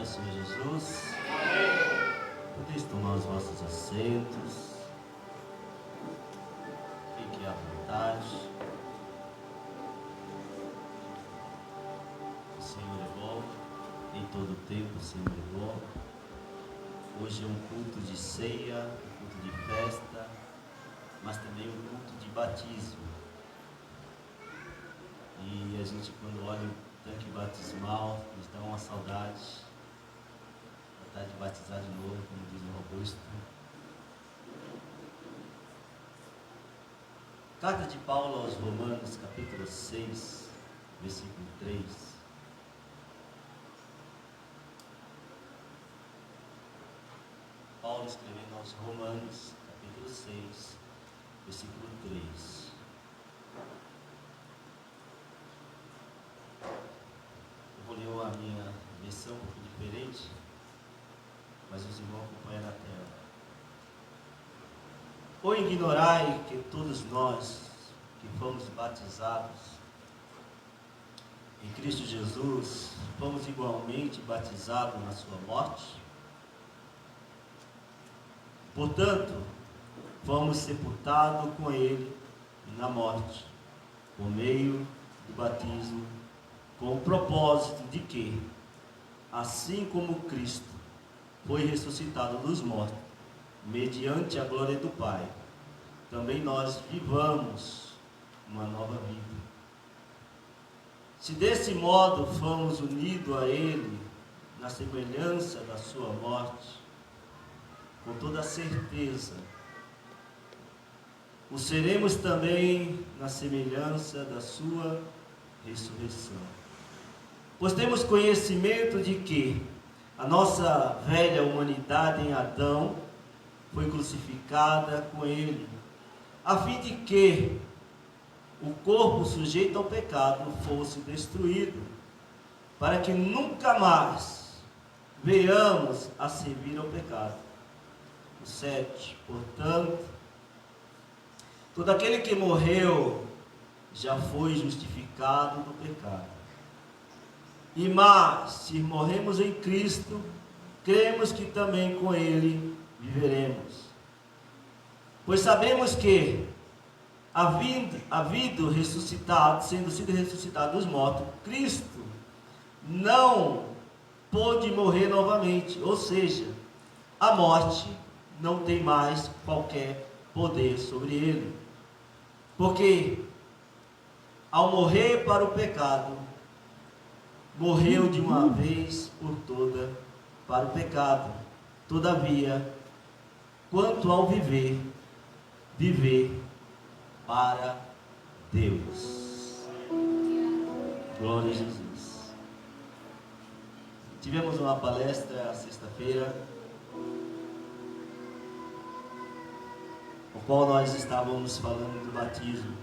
paz, Senhor Jesus. Podeis tomar os vossos assentos. Fique à vontade. O Senhor é bom. Em todo tempo o Senhor é bom. Hoje é um culto de ceia, um culto de festa, mas também um culto de batismo. E a gente, quando olha o tanque batismal, nos dá uma saudade. Vontade de batizar de novo, como diz o Augusto. Carta de Paulo aos Romanos, capítulo 6, versículo 3. Paulo escrevendo aos Romanos, capítulo 6, versículo 3. Eu vou ler a minha versão um pouco diferente, mas os irmãos acompanham na tela. Ou ignorai que todos nós que fomos batizados em Cristo Jesus, fomos igualmente batizados na sua morte? Portanto, fomos sepultados com ele na morte, por meio do batismo, com o propósito de que, assim como Cristo foi ressuscitado dos mortos, mediante a glória do Pai, também nós vivamos uma nova vida. Se desse modo fomos unidos a Ele, na semelhança da sua morte, com toda certeza, o seremos também na semelhança da sua ressurreição. Pois temos conhecimento de que a nossa velha humanidade em Adão foi crucificada com ele, a fim de que o corpo sujeito ao pecado fosse destruído, para que nunca mais venhamos a servir ao pecado. 7. Portanto, todo aquele que morreu já foi justificado do pecado. E mas, se morremos em Cristo, cremos que também com Ele viveremos. Pois sabemos que, havido ressuscitado, sendo sido ressuscitado dos mortos, Cristo não pôde morrer novamente. Ou seja, a morte não tem mais qualquer poder sobre ele. Porque, ao morrer para o pecado, morreu de uma vez por toda para o pecado. Todavia, quanto ao viver, viver para Deus. Glória a Jesus. Tivemos uma palestra sexta-feira, no qual nós estávamos falando do batismo.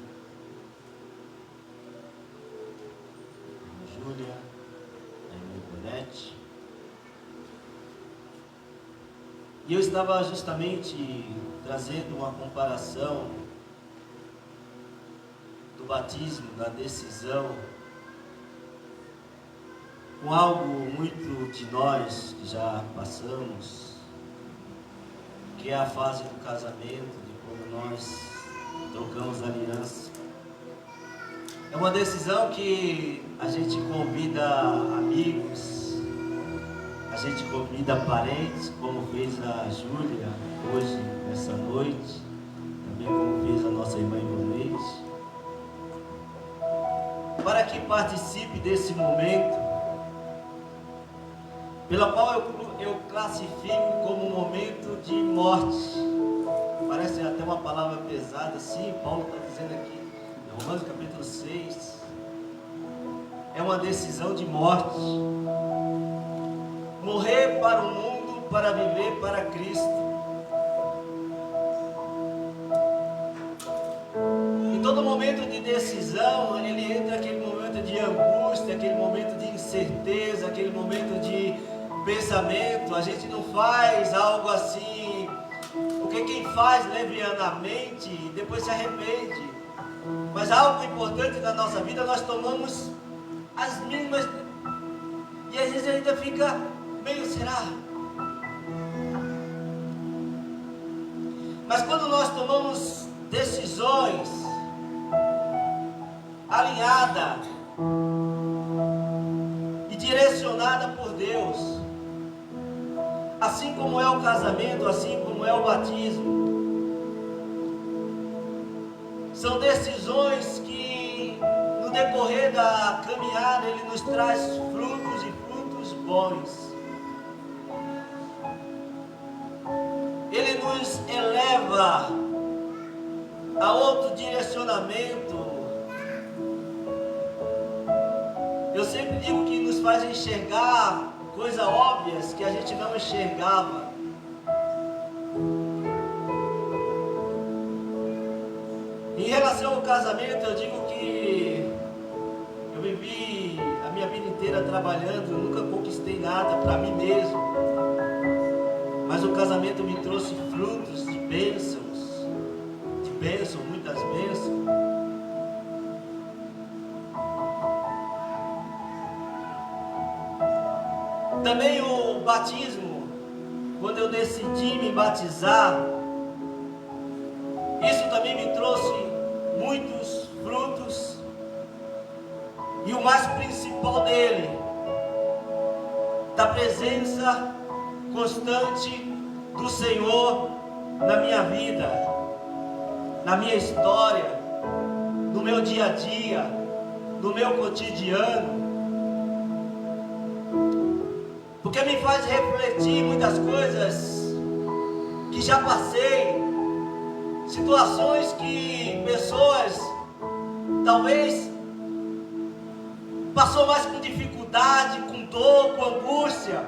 A Júlia, a irmã Bonete. E eu estava justamente trazendo uma comparação do batismo, da decisão, com algo muito de nós que já passamos, que é a fase do casamento, de quando nós trocamos aliança. É uma decisão que a gente convida amigos, a gente convida parentes, como fez a Júlia hoje, nessa noite, também como fez a nossa irmã Ivonete, para que participe desse momento, pela qual eu classifico como um momento de morte. Parece até uma palavra pesada, sim, Paulo está dizendo aqui, em Romanos capítulo 6, é uma decisão de morte. Morrer para o mundo, para viver para Cristo. Em todo momento de decisão, ele entra aquele momento de angústia, aquele momento de incerteza, aquele momento de pensamento. A gente não faz algo assim, porque quem faz levianamente, depois se arrepende. Mas algo importante na nossa vida, nós tomamos as mínimas, e às vezes ainda fica meio será. Mas quando nós tomamos decisões alinhadas e direcionadas por Deus, assim como é o casamento, assim como é o batismo, são decisões que no decorrer da caminhada Ele nos traz frutos e frutos bons. Ele nos eleva a outro direcionamento. Eu sempre digo que nos faz enxergar coisas óbvias que a gente não enxergava. Em relação ao casamento, eu digo que eu vivi a minha vida inteira trabalhando, eu nunca conquistei nada para mim mesmo. Mas o casamento me trouxe frutos de bênçãos, muitas bênçãos. Também o batismo, quando eu decidi me batizar, isso também me trouxe muitos frutos. E o mais principal dele, da presença constante do Senhor na minha vida, na minha história, no meu dia a dia, no meu cotidiano. Porque me faz refletir muitas coisas que já passei, situações que pessoas talvez passou mais com dificuldade, com dor, com angústia.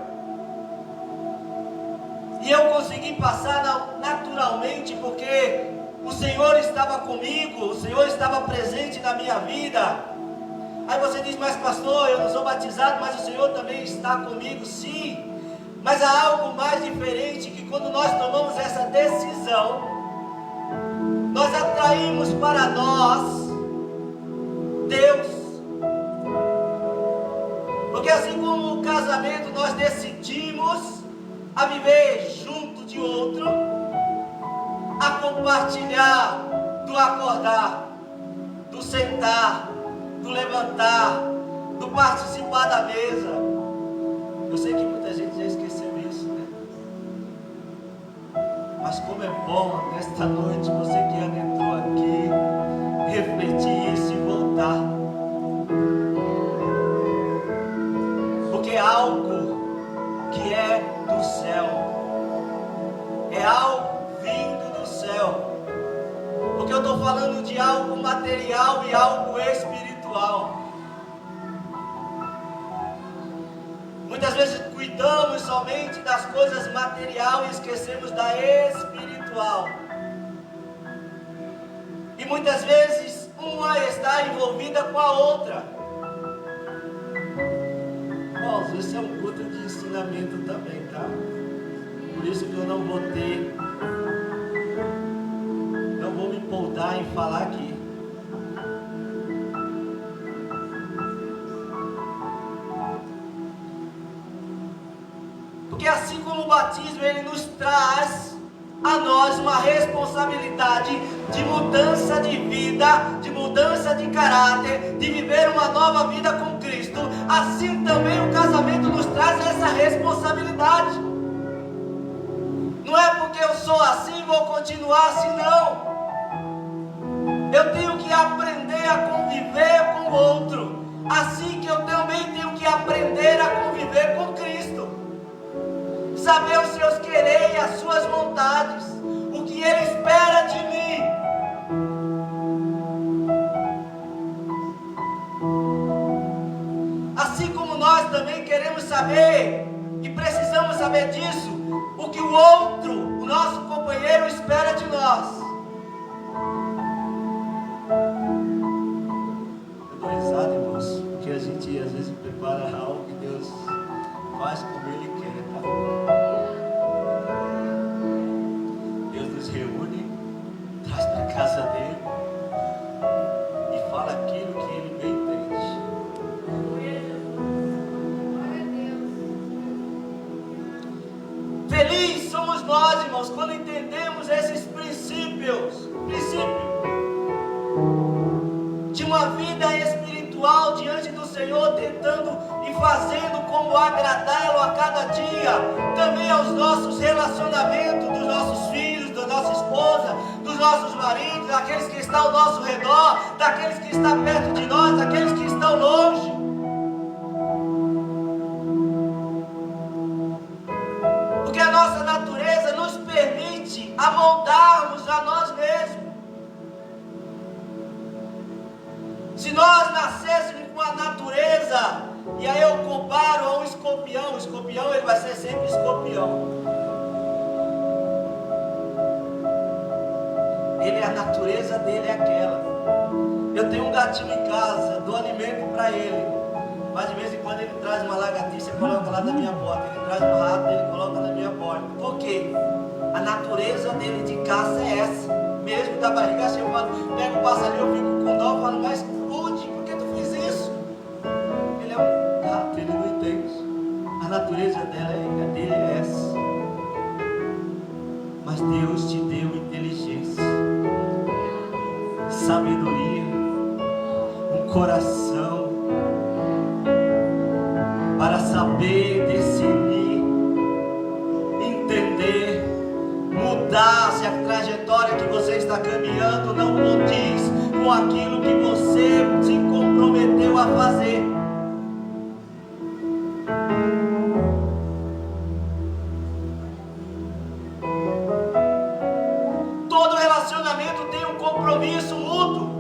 E eu consegui passar naturalmente, porque o Senhor estava comigo, o Senhor estava presente na minha vida. Aí você diz, mas pastor, eu não sou batizado, mas o Senhor também está comigo, sim. Mas há algo mais diferente, que quando nós tomamos essa decisão, nós atraímos para nós Deus. Porque assim como o casamento, nós decidimos a viver junto de outro, a compartilhar do acordar, do sentar, do levantar, do participar da mesa. Eu sei que muita gente já esqueceu isso, né? Mas como é bom nesta noite você que adentrou aqui, refletir isso e voltar. Porque é algo que é do céu, é algo vindo do céu. Porque eu estou falando de algo material e algo espiritual. Muitas vezes cuidamos somente das coisas materiais e esquecemos da espiritual. E muitas vezes uma está envolvida com a outra. Irmãos, esse é um culto de ensinamento também, tá? Por isso que eu não vou me empolgar em falar aqui. Porque assim como o batismo, ele nos traz a nós uma responsabilidade de mudança de vida, de mudança de caráter, de viver uma nova vida com Cristo, assim também o casamento nos traz essa responsabilidade. Não é porque eu sou assim, vou continuar assim, não. Eu tenho que aprender a conviver com o outro, assim que eu também tenho que aprender a conviver com Cristo. Saber os seus querer e as suas vontades, o que Ele espera de mim. Assim como nós também queremos saber, e precisamos saber disso, o que o outro, o nosso companheiro, espera de nós. Eu dou risada, irmãos, porque a gente às vezes prepara algo que Deus faz como Ele quer, tá? Reúne, traz para a casa dele e fala aquilo que ele bem entende. todos nós, irmãos, quando entendemos esses princípios de uma vida espiritual diante do Senhor, tentando e fazendo como agradá-lo a cada dia, também aos nossos relacionamentos, dos nossos filhos, da nossa esposa, dos nossos maridos, daqueles que estão ao nosso redor, daqueles que estão perto de nós, daqueles que estão longe. Porque a nossa natureza nos permite amoldarmos a nós mesmos. Se nós nascêssemos com a natureza, e aí eu comparo a um escorpião, o escorpião ele vai ser sempre escorpião. A natureza dele é aquela. Eu tenho um gatinho em casa, dou alimento para ele, mas de vez em quando ele traz uma lagartixa e coloca lá na minha porta. Ele traz um rato e ele coloca na minha porta. Por quê? A natureza dele de caça é essa. Mesmo da barriga cheia, eu pego o passarinho, eu fico com dó, falo, mas Rude, por que tu fez isso? Ele é um gato, ele não entende. A natureza dele é essa. Mas Deus te deu inteligência, sabedoria, um coração para saber discernir, entender, mudar se a trajetória que você está caminhando não condiz com aquilo que você se comprometeu a fazer. Todo relacionamento tem um compromisso mútuo.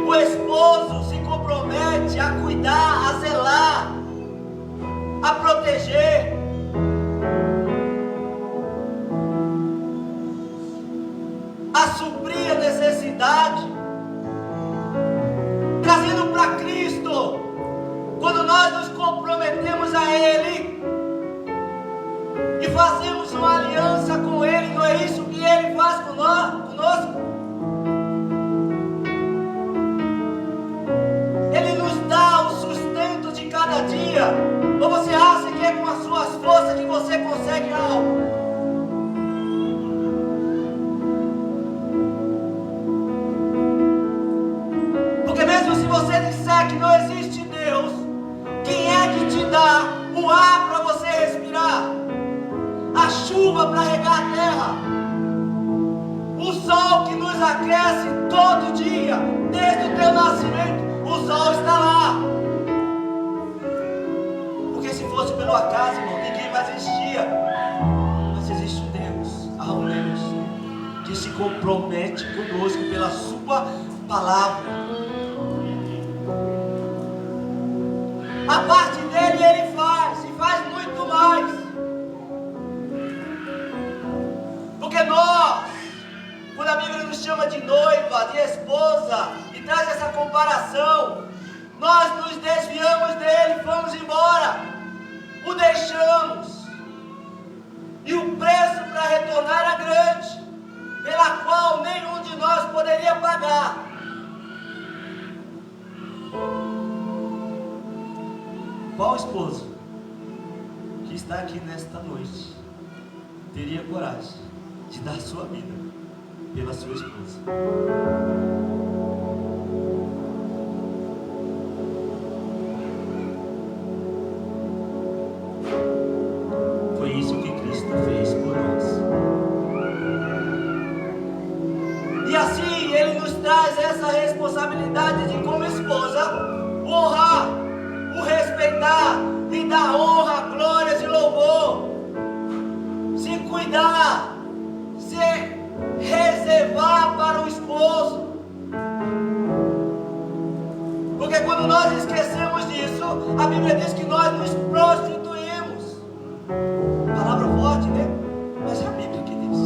O esposo se compromete a cuidar, a zelar, a proteger, a suprir a necessidade, trazendo para Cristo. Quando nós nos comprometemos a Ele e fazemos uma aliança com Ele, não é isso que Ele faz conosco? Ele nos dá o sustento de cada dia. Ou você acha que é com as suas forças que você consegue algo? Porque mesmo se você disser que não existe Deus, quem é que te dá o ar para você respirar? A chuva para regar a terra? O sol que nos aquece todo dia, desde o teu nascimento, o sol está lá. Porque se fosse pelo acaso, irmão, ninguém mais existia. Mas existe um Deus, há um Deus que se compromete conosco pela sua palavra. A parte dele ele faz, e faz muito mais. Porque nós, quando a Bíblia nos chama de noiva, de esposa, e traz essa comparação, nós nos desviamos dele, fomos embora, o deixamos, e o preço para retornar era grande, pela qual nenhum de nós poderia pagar. Qual esposo que está aqui nesta noite teria coragem de dar sua vida pela sua esposa? Foi isso que Cristo fez por nós. E assim Ele nos traz essa responsabilidade de, como esposa, honrar, o respeitar, lhe dar honra, glórias e louvor, se cuidar, se reservar para o esposo. Porque quando nós esquecemos disso, a Bíblia diz que nós nos prostituímos. Palavra forte, né? Mas é a Bíblia que diz.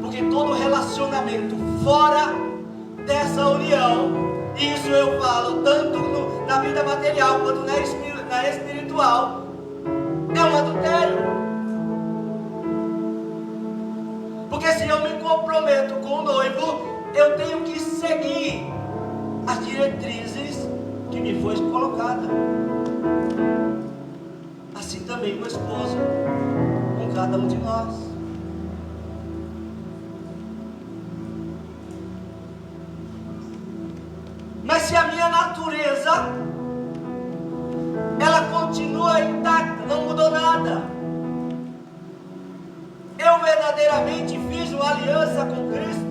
Porque todo relacionamento fora dessa união, isso eu falo tanto na vida material quanto na espiritual, é um adultério. Porque se eu me comprometo com o noivo, eu tenho que seguir as diretrizes que me foi colocada. Assim também com o esposo, com cada um de nós. Mas se a minha natureza, ela continua intacta, não mudou nada, eu verdadeiramente fiz uma aliança com Cristo.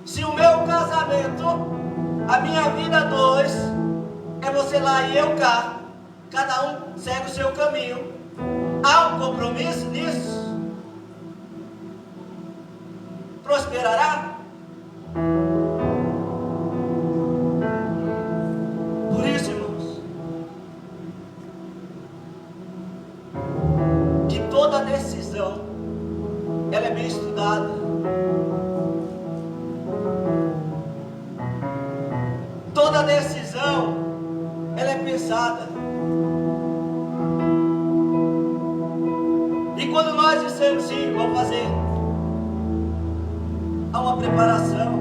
Se o meu casamento, a minha vida dois, é você lá e eu cá, cada um segue o seu caminho, há um compromisso nisso? Prosperará? Por isso, irmãos, que toda decisão, ela é bem estudada. Toda decisão, ela é pensada. E quando nós dissemos sim, vamos fazer, há uma preparação.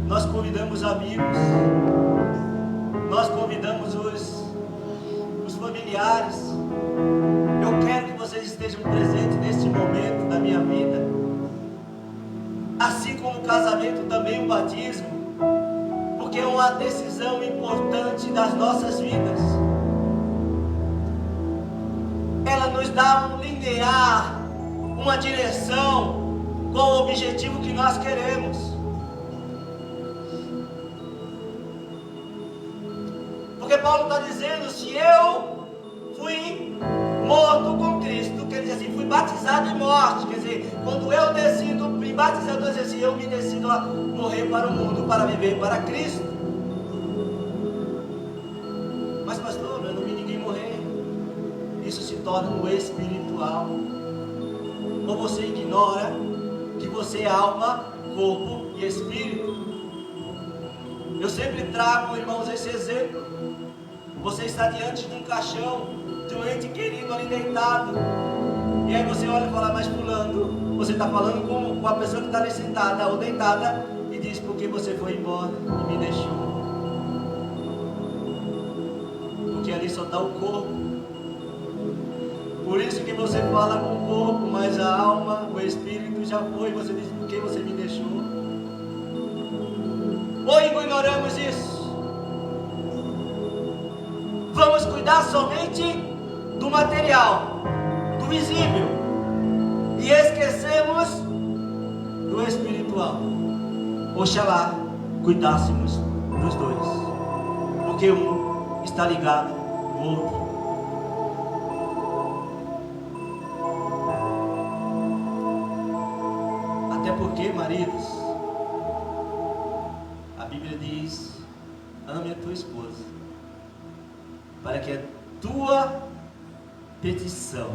Nós convidamos amigos, nós convidamos os familiares. Eu quero que vocês estejam presentes neste momento da minha vida. Assim como o casamento, também o batismo, porque é uma decisão importante das nossas vidas. Ela nos dá um linear, uma direção, com o objetivo que nós queremos. Porque Paulo está dizendo, se eu fui morto com Cristo, quer dizer assim, fui batizado em morte, quer dizer, quando eu decido me batizar, eu assim, eu me decido a morrer para o mundo, para viver para Cristo. Mas pastor, eu não vi ninguém morrer. Isso se torna um espiritual. Ou você ignora que você é alma, corpo e espírito. Eu sempre trago, irmãos, esse exemplo. Você está diante de um caixão, de um ente querido ali deitado, e aí você olha e fala, mas fulano, você está falando com a pessoa que está ali sentada ou deitada, e diz, porque você foi embora e me deixou. Porque ali só está o corpo. Por isso que você fala com o corpo, mas a alma, o espírito já foi. Você diz, por que você me deixou? Ou ignoramos isso? Vamos cuidar somente do material, do visível, e esquecemos do espiritual. Oxalá cuidássemos dos dois, porque um está ligado ao outro. Porque, maridos, a Bíblia diz, ame a tua esposa, para que a tua petição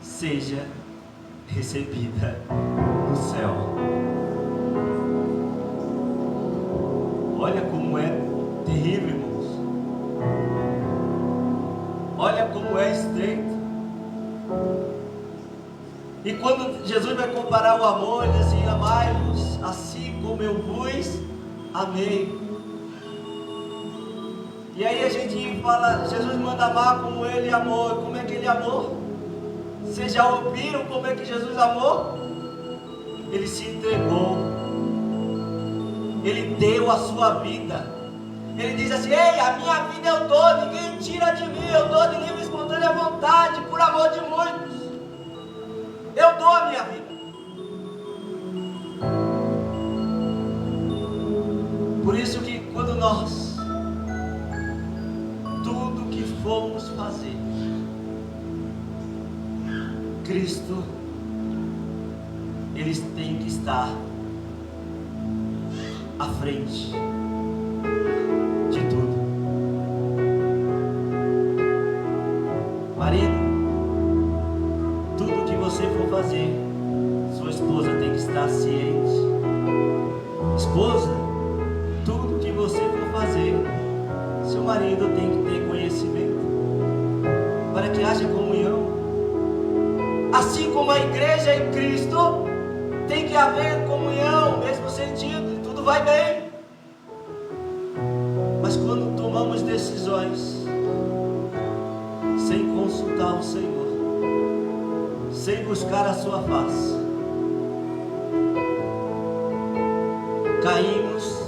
seja recebida no céu. Olha como é terrível, irmãos. Olha como é estreito. E quando Jesus vai comparar o amor, ele diz assim, amai-vos assim como eu vos amei. E aí a gente fala, Jesus manda amar como ele amou. Como é que ele amou? Vocês já ouviram como é que Jesus amou? Ele se entregou. Ele deu a sua vida. Ele diz assim, ei, a minha vida eu dou, ninguém tira de mim, eu dou de livre e espontânea vontade, por amor de muitos. Eu dou a minha vida. Por isso que quando nós, tudo que formos fazer, Cristo, eles têm que estar à frente de tudo. Marido, tudo que você for fazer, sua esposa tem que estar ciente. Esposa, tudo que você for fazer, seu marido tem que ter conhecimento, para que haja comunhão. Assim como a igreja em Cristo tem que haver comunhão, mesmo sentido, tudo vai bem. Mas quando tomamos decisões sem consultar o Senhor, sem buscar a sua face, caímos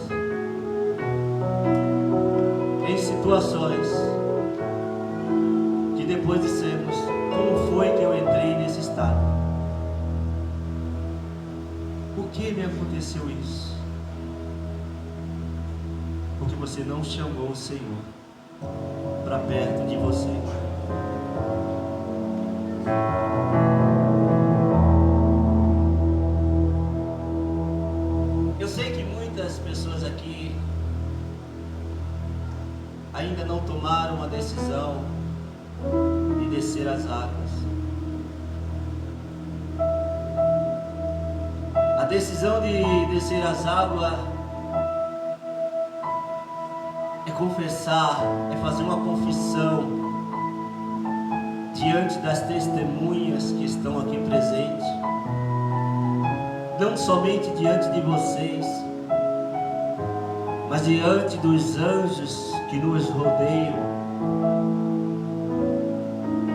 em situações que depois dissemos: como foi que eu entrei nesse estado? Por que me aconteceu isso? Porque você não chamou o Senhor para perto de você. Eu sei que muitas pessoas aqui ainda não tomaram a decisão de descer as águas. A decisão de descer as águas é confessar, é fazer uma confissão diante das testemunhas que estão aqui presentes, não somente diante de vocês, mas diante dos anjos que nos rodeiam,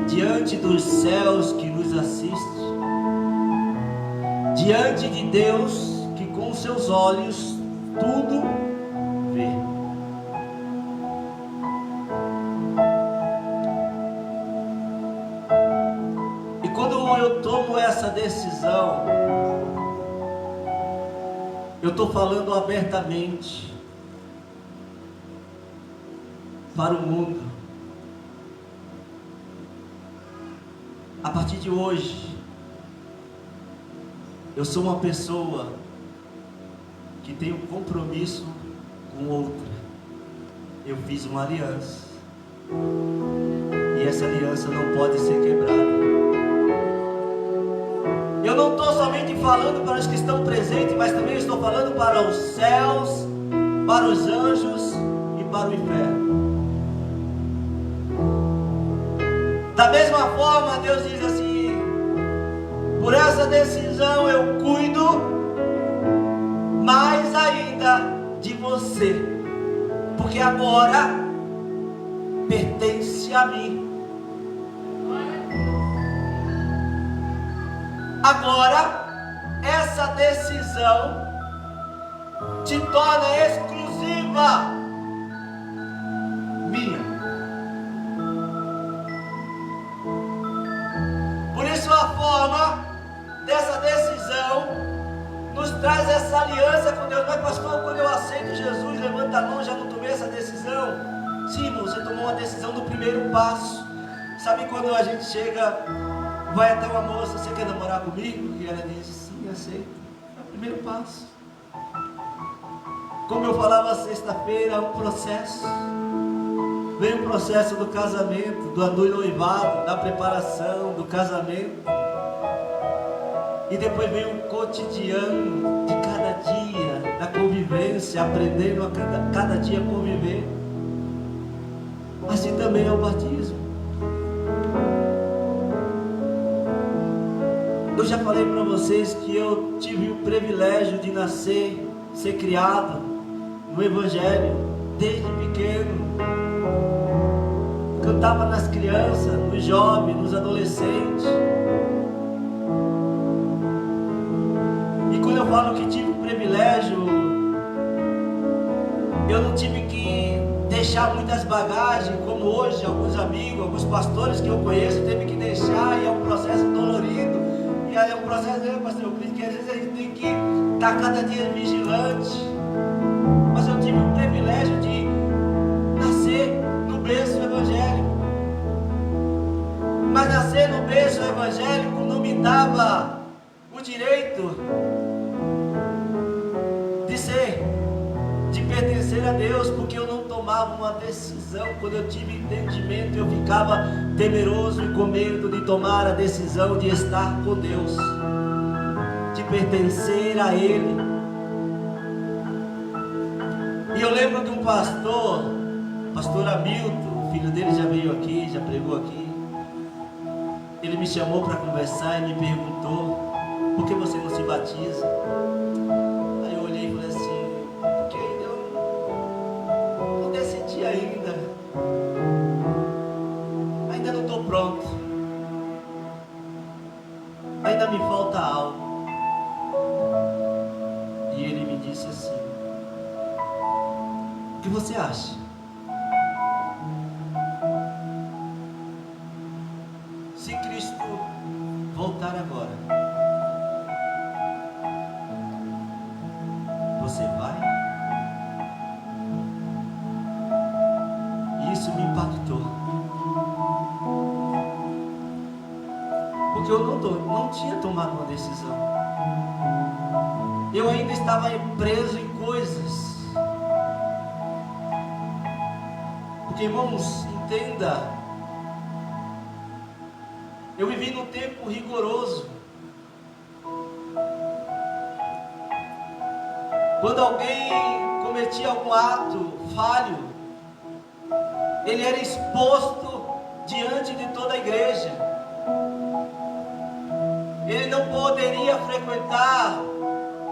diante dos céus que nos assistem, diante de Deus que com seus olhos tudo vê. E quando eu tomo essa decisão, eu estou falando abertamente para o mundo. A partir de hoje, eu sou uma pessoa que tem um compromisso com outra. Eu fiz uma aliança, e essa aliança não pode ser quebrada. Eu não estou somente falando para os que estão presentes, mas também estou falando para os céus, para os anjos e para o inferno. Da mesma forma, Deus diz assim: por essa decisão eu cuido mais ainda de você, porque agora pertence a mim. Agora essa decisão te torna exclusiva minha. Por isso a forma dessa decisão nos traz essa aliança com Deus. Mas pastor, quando eu aceito Jesus, levanta a mão, já não tomei essa decisão? Sim, irmão, você tomou uma decisão do primeiro passo. Sabe quando a gente chega, vai até uma moça: você quer namorar comigo? E ela diz: sim, aceito. É o primeiro passo. Como eu falava sexta-feira, é um processo. Vem o processo do casamento, do noivado, da preparação, do casamento. E depois vem o cotidiano de cada dia, da convivência, aprendendo a cada dia conviver. Assim também é o batismo. Eu já falei para vocês que eu tive o privilégio de nascer, ser criado no Evangelho desde pequeno. Cantava nas crianças, nos jovens, nos adolescentes. E quando eu falo que tive o privilégio, eu não tive que deixar muitas bagagens, como hoje alguns amigos, alguns pastores que eu conheço teve que deixar, e é um processo dolorido. E aí é um processo, pastor, eu acredito que às vezes a gente tem que estar cada dia vigilante. Mas eu tive o privilégio de nascer no berço evangélico. Mas nascer no berço evangélico não me dava o direito de pertencer a Deus, porque eu não tomava uma decisão. Quando eu tive entendimento, eu ficava temeroso e com medo de tomar a decisão de estar com Deus, de pertencer a Ele. E eu lembro de um pastor Hamilton, o filho dele já veio aqui, já pregou aqui. Ele me chamou para conversar e me perguntou: por que você não se batiza? que você acha? Se Cristo voltar agora, você vai? E isso me impactou, porque eu não tinha tomado uma decisão. Eu ainda estava preso em coisas. Porque, irmãos, entenda, eu vivi num tempo rigoroso. Quando alguém cometia algum ato falho, ele era exposto diante de toda a igreja. Ele não poderia frequentar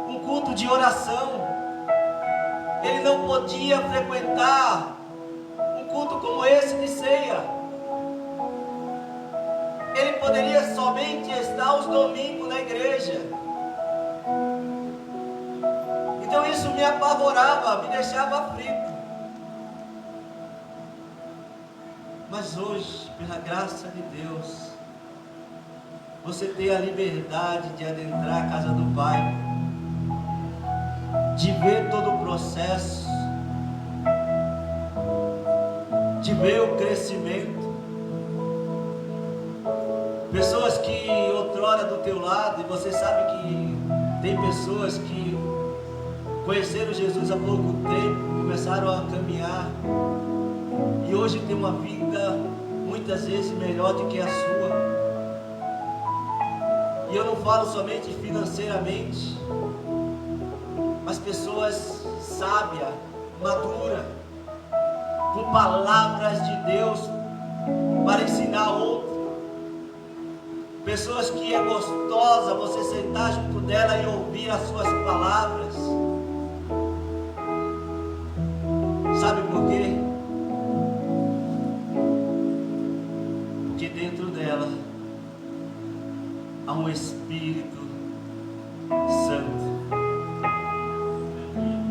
um culto de oração. Ele não podia frequentar um culto como esse de ceia. Ele poderia somente estar aos domingos na igreja. Então isso me apavorava, me deixava aflito. Mas hoje, pela graça de Deus, você tem a liberdade de adentrar a casa do Pai, de ver todo o processo, de ver o crescimento. Pessoas que outrora do teu lado, e você sabe que tem pessoas que conheceram Jesus há pouco tempo, começaram a caminhar, e hoje tem uma vida muitas vezes melhor do que a sua. E eu não falo somente financeiramente, mas pessoas sábias, maduras, com palavras de Deus para ensinar outro. Pessoas que é gostosa você sentar junto dela e ouvir as suas palavras. Sabe por quê? Porque dentro dela há um Espírito Santo.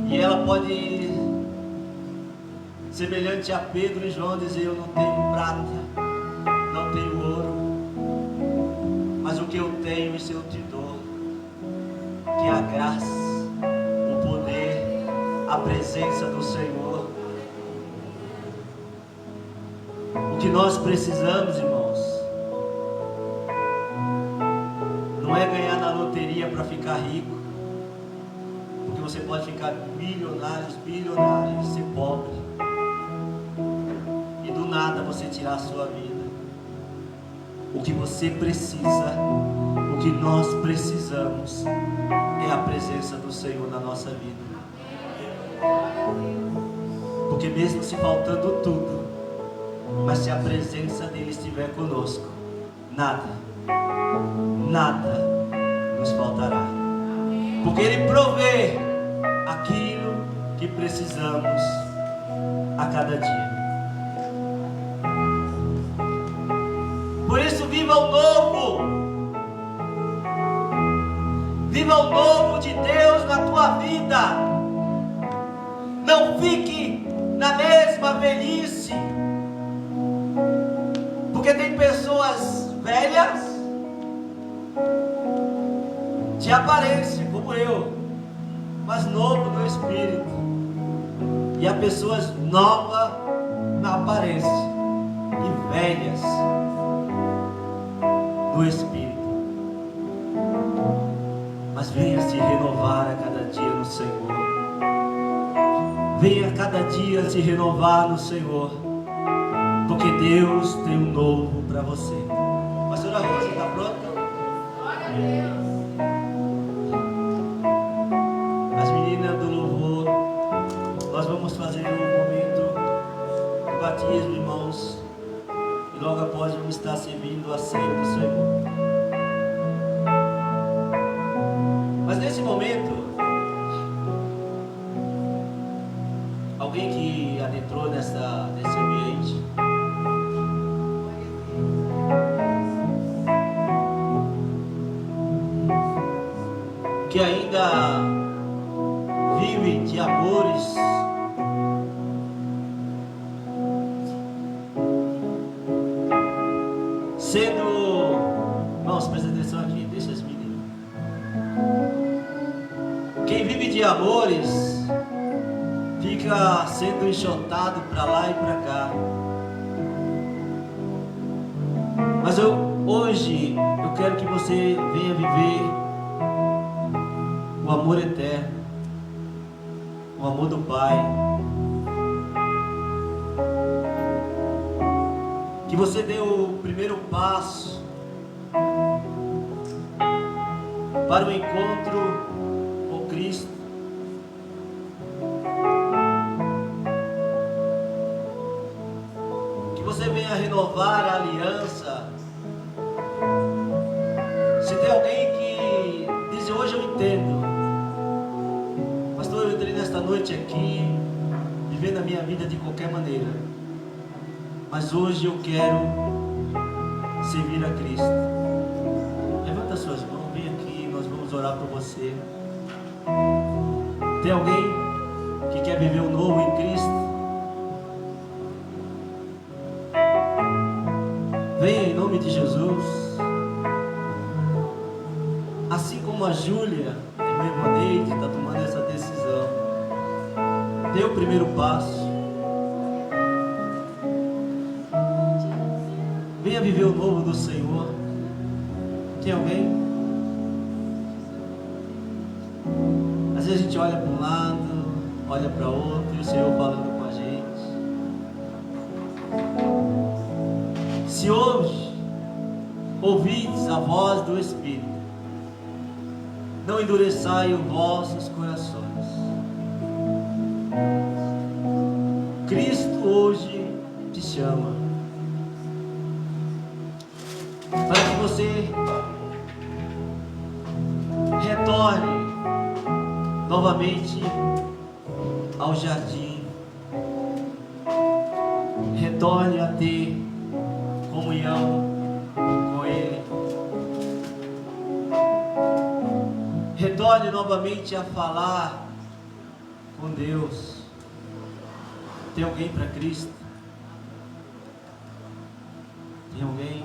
E ela pode, semelhante a Pedro e João, dizer: eu não tenho prata, não tenho ouro, mas o que eu tenho, isso eu te dou, que é a graça, o poder, a presença do Senhor. O que nós precisamos, irmãos, não é ganhar na loteria para ficar rico, porque você pode ficar milionário, bilionário e ser pobre, e do nada você tirar a sua vida. O que você precisa, o que nós precisamos, é a presença do Senhor na nossa vida. Porque mesmo se faltando tudo, mas se a presença dele estiver conosco, nada nos faltará. Porque ele provê aquilo que precisamos a cada dia. Por isso, viva o novo. Viva o novo de Deus na tua vida. Não fique na mesma velhice. Porque tem pessoas velhas de aparência, como eu, mas novo no espírito. E há pessoas novas na aparência e velhas no espírito. Mas venha se renovar a cada dia no Senhor. Venha a cada dia se renovar no Senhor, porque Deus tem um novo para você. Pastora Rosa, está pronta? Glória a Deus. As meninas do louvor, nós vamos fazer um momento de batismo, irmãos, e logo após vamos estar servindo a ceia do Senhor. Mas nesse momento, alguém que adentrou nesse ambiente, que ainda vive de amores Quem vive de amores fica sendo enxotado para lá e para cá. Mas hoje eu quero que você venha viver o amor eterno, o amor do Pai. Que você dê o primeiro passo para o encontro com Cristo. Que você venha renovar a aliança. Se tem alguém que diz: hoje eu entendo, pastor, eu entrei nesta noite aqui vivendo a minha vida de qualquer maneira, mas hoje eu quero servir a Cristo. Levanta suas mãos, vem aqui, nós vamos orar por você. Tem alguém que quer viver o novo em Cristo? Venha em nome de Jesus. Assim como a Júlia, a irmã Neide, está tomando essa decisão, dê o primeiro passo. Venha viver o novo do Senhor. Tem alguém? Às vezes a gente olha para um lado, olha para outro, e o Senhor falando com a gente. Se hoje ouvides a voz do Espírito, não endureçai os vossos corações. Cristo hoje te chama para que você retorne novamente ao jardim, retorne a ter comunhão com Ele, retorne novamente a falar com Deus. Tem alguém para Cristo? Tem alguém?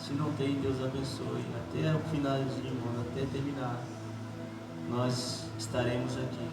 Se não tem, Deus abençoe. Até o finalzinho, até terminar, nós estaremos aqui.